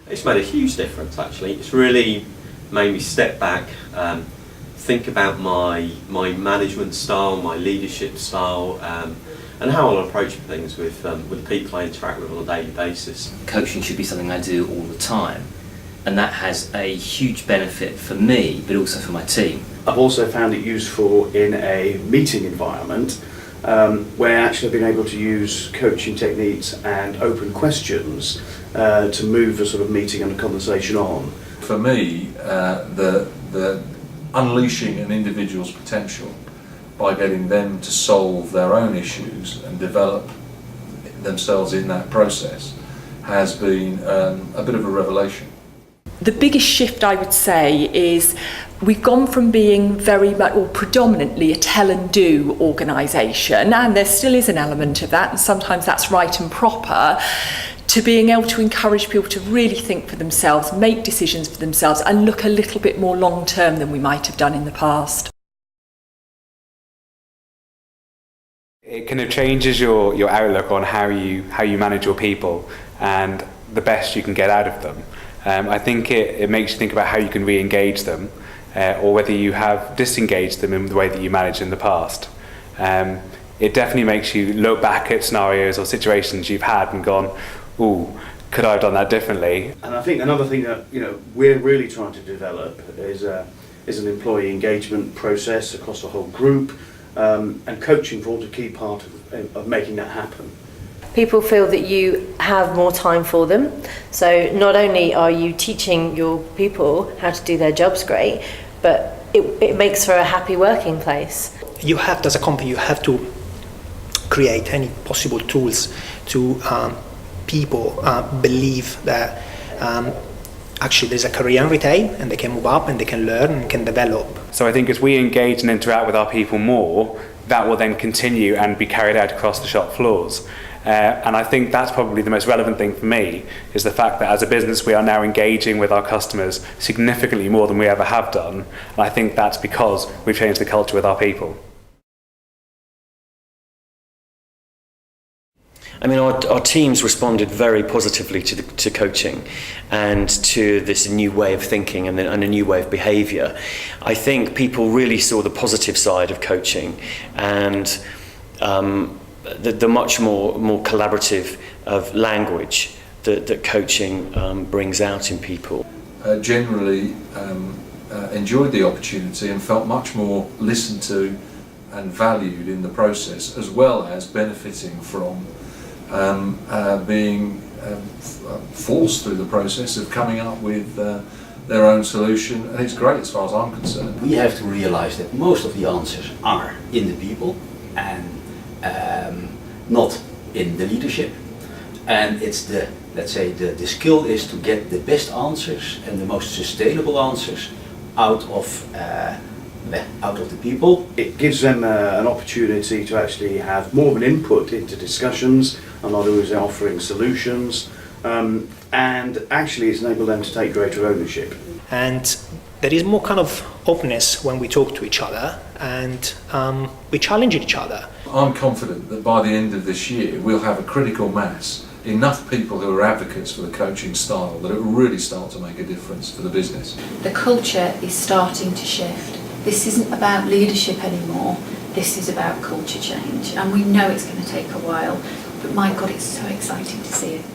It's made a huge difference actually. It's really made me step back, think about my management style, my leadership style, and how I'll approach things with the people I interact with on a daily basis. Coaching should be something I do all the time, and that has a huge benefit for me, but also for my team. I've also found it useful in a meeting environment where actually I've been able to use coaching techniques and open questions to move a sort of meeting and a conversation on. For me, the unleashing an individual's potential by getting them to solve their own issues and develop themselves in that process has been a bit of a revelation. The biggest shift, I would say, is we've gone from being very much or predominantly a tell and do organisation, and there still is an element of that, and sometimes that's right and proper, to being able to encourage people to really think for themselves, make decisions for themselves, and look a little bit more long term than we might have done in the past. It kind of changes your outlook on how you manage your people and the best you can get out of them. I think it makes you think about how you can re-engage them, or whether you have disengaged them in the way that you managed in the past. It definitely makes you look back at scenarios or situations you've had and gone, ooh, could I have done that differently? And I think another thing that we're really trying to develop is an employee engagement process across the whole group, and coaching forms a key part of making that happen. People feel that you have more time for them, so not only are you teaching your people how to do their jobs great, but it makes for a happy working place. You have, as a company, you have to create any possible tools to people believe that actually there's a career in retail and they can move up and they can learn and can develop. So I think as we engage and interact with our people more, that will then continue and be carried out across the shop floors. And I think that's probably the most relevant thing for me, is the fact that as a business we are now engaging with our customers significantly more than we ever have done. And I think that's because we've changed the culture with our people. I mean, our teams responded very positively to coaching and to this new way of thinking and a new way of behaviour. I think people really saw the positive side of coaching and the much more collaborative of language that coaching brings out in people. Generally enjoyed the opportunity and felt much more listened to and valued in the process, as well as benefiting from being forced through the process of coming up with their own solution, and it's great as far as I'm concerned. We have to realize that most of the answers are in the people and not in the leadership, and it's the skill is to get the best answers and the most sustainable answers out of the people. It gives them an opportunity to actually have more of an input into discussions, and not always offering solutions, and actually it's enabled them to take greater ownership. And there is more kind of openness when we talk to each other and we challenge each other. I'm confident that by the end of this year we'll have a critical mass, enough people who are advocates for the coaching style, that it will really start to make a difference for the business. The culture is starting to shift. This isn't about leadership anymore, this is about culture change, and we know it's going to take a while, but my God, it's so exciting to see it.